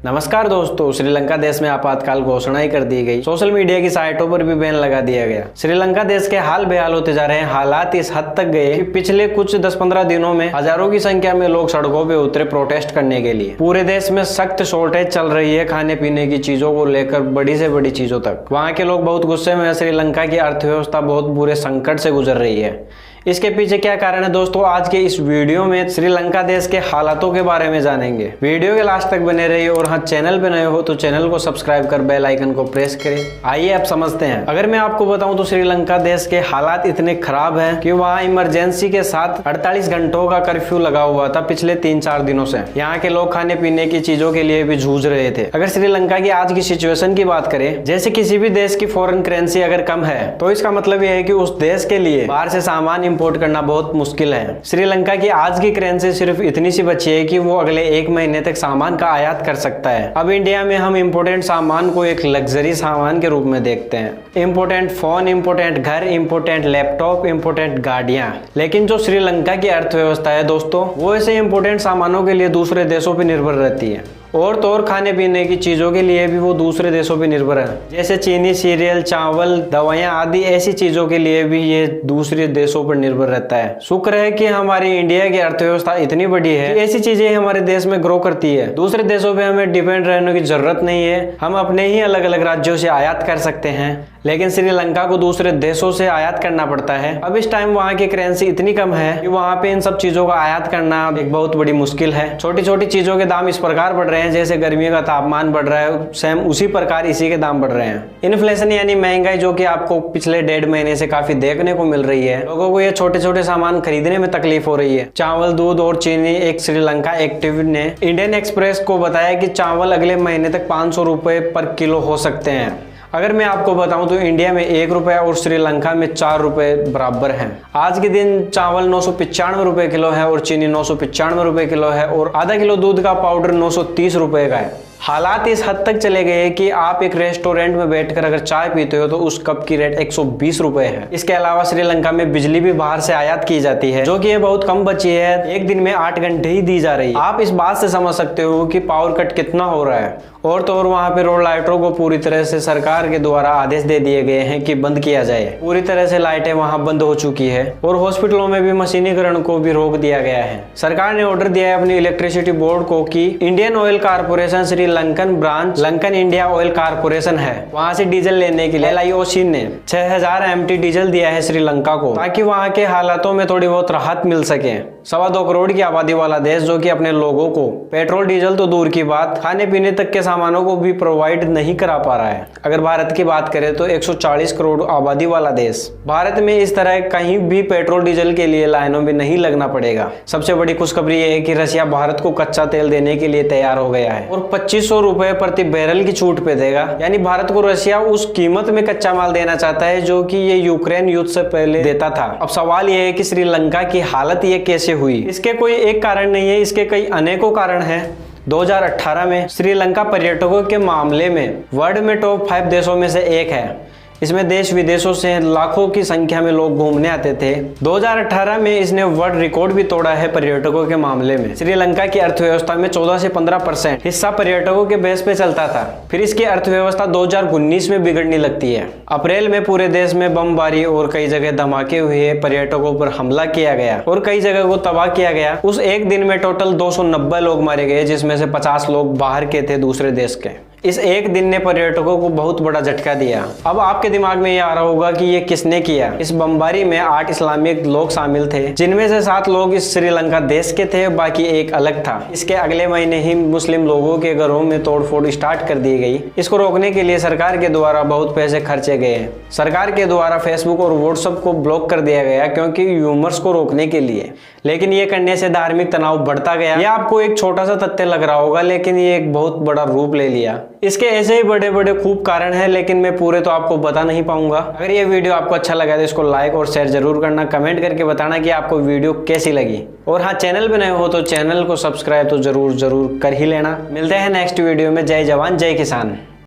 नमस्कार दोस्तों, श्रीलंका देश में आपातकाल घोषणा ही कर दी गई। सोशल मीडिया की साइटों पर भी बैन लगा दिया गया। श्रीलंका देश के हाल बेहाल होते जा रहे हैं। हालात इस हद तक गए कि पिछले कुछ 10-15 दिनों में हजारों की संख्या में लोग सड़कों पे उतरे प्रोटेस्ट करने के लिए। पूरे देश में सख्त शॉर्टेज चल रही है खाने पीने की चीजों को लेकर, बड़ी से बड़ी चीजों तक। वहाँ के लोग बहुत गुस्से में है। श्रीलंका की अर्थव्यवस्था बहुत बुरे संकट से गुजर रही है। इसके पीछे क्या कारण है दोस्तों, आज के इस वीडियो में श्रीलंका देश के हालातों के बारे में जानेंगे। वीडियो के लास्ट तक बने रहिए और हाँ, चैनल पे नए हो तो चैनल को सब्सक्राइब कर बेल आइकन को प्रेस करें। आइए अब समझते हैं। अगर मैं आपको बताऊं तो श्रीलंका देश के हालात इतने खराब हैं कि वहाँ इमरजेंसी के साथ 48 घंटों का कर्फ्यू लगा हुआ था पिछले 3-4 दिनों से। यहाँ के लोग खाने पीने की चीजों के लिए भी जूझ रहे थे। अगर श्रीलंका की आज की सिचुएशन की बात करें, जैसे किसी भी देश की फॉरेन करेंसी अगर कम है तो इसका मतलब यह है कि उस देश के लिए बाहर से सामान इंपोर्ट करना बहुत मुश्किल है। श्रीलंका की आज की करेंसी सिर्फ इतनी सी बची है कि वो अगले 1 महीने तक सामान का आयात कर सकता है। अब इंडिया में हम इम्पोर्टेंट सामान को एक लग्जरी सामान के रूप में देखते हैं। इम्पोर्टेंट फोन, इम्पोर्टेंट घर, इम्पोर्टेंट लैपटॉप, इम्पोर्टेंट गाड़ियां। लेकिन जो श्रीलंका की अर्थव्यवस्था है दोस्तों, वो ऐसे इम्पोर्टेंट सामानों के लिए दूसरे देशों पर निर्भर रहती है। और तो और खाने पीने की चीजों के लिए भी वो दूसरे देशों पे निर्भर है। जैसे चीनी, सीरियल, चावल, दवाइयाँ आदि ऐसी चीजों के लिए भी ये दूसरे देशों पर निर्भर रहता है। शुक्र है कि हमारी इंडिया की अर्थव्यवस्था इतनी बड़ी है कि ऐसी चीजें हमारे देश में ग्रो करती है। दूसरे देशों पे हमें डिपेंड रहने की जरूरत नहीं है। हम अपने ही अलग अलग राज्यों से आयात कर सकते हैं। लेकिन श्रीलंका को दूसरे देशों से आयात करना पड़ता है। अब इस टाइम वहाँ की करेंसी इतनी कम है कि वहाँ पे इन सब चीजों का आयात करना एक बहुत बड़ी मुश्किल है। छोटी छोटी चीजों के दाम इस प्रकार बढ़ रहे हैं, जैसे गर्मियों का तापमान बढ़ रहा है, सेम उसी प्रकार इसी के दाम बढ़ रहे हैं। इन्फ्लेशन यानी महंगाई, जो कि आपको पिछले 1.5 महीने से काफी देखने को मिल रही है। लोगों को ये छोटे छोटे सामान खरीदने में तकलीफ हो रही है। चावल, दूध और चीनी। एक श्रीलंका एक्टिव ने इंडियन एक्सप्रेस को बताया कि चावल अगले महीने तक 500 रुपए पर किलो हो सकते हैं। अगर मैं आपको बताऊं तो इंडिया में 1 रुपया और श्रीलंका में 4 रुपए बराबर हैं। आज के दिन चावल 995 रुपए किलो है और चीनी 995 रुपए किलो है और आधा किलो दूध का पाउडर 930 रुपए का है। हालात इस हद तक चले गए कि आप एक रेस्टोरेंट में बैठकर अगर चाय पीते हो तो उस कप की रेट 120 रुपए है। इसके अलावा श्रीलंका में बिजली भी बाहर से आयात की जाती है, जो कि ये बहुत कम बची है। एक दिन में 8 घंटे ही दी जा रही है। आप इस बात से समझ सकते हो कि पावर कट कितना हो रहा है। और तो और वहाँ पे रोड लाइटों को पूरी तरह से सरकार के द्वारा आदेश दे दिए गए हैं कि बंद किया जाए। पूरी तरह से लाइटें वहाँ बंद हो चुकी है और हॉस्पिटलों में भी मशीनीकरण को भी रोक दिया गया है। सरकार ने ऑर्डर दिया है अपनी इलेक्ट्रिसिटी बोर्ड को कि Indian oil corporation Sri Lankan branch Lankan India oil corporation है, वहाँ से डीजल लेने के लिए LIOC ने 6000 MT डीजल दिया है श्रीलंका को, ताकि वहाँ के हालातों में थोड़ी बहुत राहत मिल सके। 2.25 करोड़ की आबादी वाला देश, जो कि अपने लोगों को पेट्रोल डीजल तो दूर की बात, खाने पीने तक के सामानों को भी प्रोवाइड नहीं करा पा रहा है। अगर भारत की बात करें तो 140 करोड़ आबादी वाला देश। भारत में इस तरह कहीं भी पेट्रोल डीजल के लिए लाइनों में नहीं लगना पड़ेगा। सबसे बड़ी खुशखबरी यह है कि रशिया भारत को कच्चा तेल देने के लिए तैयार हो गया है और 2500 रुपए प्रति बैरल की छूट पे देगा। यानी भारत को रशिया उस कीमत में कच्चा माल देना चाहता है जो कि ये यूक्रेन युद्ध से पहले देता था। अब सवाल ये है कि श्रीलंका की हालत ये कैसे हुई? इसके कोई एक कारण नहीं है, इसके कई अनेकों कारण हैं। 2018 में श्रीलंका पर्यटकों के मामले में वर्ल्ड में टॉप 5 देशों में से एक है। इसमें देश विदेशों से लाखों की संख्या में लोग घूमने आते थे। 2018 में इसने वर्ल्ड रिकॉर्ड भी तोड़ा है पर्यटकों के मामले में। श्रीलंका की अर्थव्यवस्था में 14 से 15% हिस्सा पर्यटकों के बेस पे चलता था। फिर इसकी अर्थव्यवस्था 2019 में बिगड़ने लगती है। अप्रैल में पूरे देश में बमबारी और कई जगह धमाके हुए, पर्यटकों पर हमला किया गया और कई जगह को तबाह किया गया। उस एक दिन में टोटल 290 लोग मारे गए, जिसमें से 50 लोग बाहर के थे, दूसरे देश के। इस एक दिन ने पर्यटकों को बहुत बड़ा झटका दिया। अब आपके दिमाग में ये आ रहा होगा कि ये किसने किया? इस बमबारी में 8 इस्लामिक लोग शामिल थे, जिनमें से 7 लोग इस श्रीलंका देश के थे, बाकी एक अलग था। इसके अगले महीने ही मुस्लिम लोगों के घरों में तोड़फोड़ स्टार्ट कर दी गई। इसको रोकने के लिए सरकार के द्वारा बहुत पैसे खर्चे गए। सरकार के द्वारा फेसबुक और व्हाट्सएप को ब्लॉक कर दिया गया, क्योंकि ह्यूमर्स को रोकने के लिए। लेकिन ये करने से धार्मिक तनाव बढ़ता गया। ये आपको एक छोटा सा तथ्य लग रहा होगा, लेकिन ये एक बहुत बड़ा रूप ले लिया। इसके ऐसे ही बड़े बड़े खूब कारण हैं, लेकिन मैं पूरे तो आपको बता नहीं पाऊंगा। अगर ये वीडियो आपको अच्छा लगा तो इसको लाइक और शेयर जरूर करना। कमेंट करके बताना कि आपको वीडियो कैसी लगी। और हाँ, चैनल पे नए हो तो चैनल को सब्सक्राइब तो जरूर कर ही लेना। मिलते हैं नेक्स्ट वीडियो में। जय जवान जय किसान।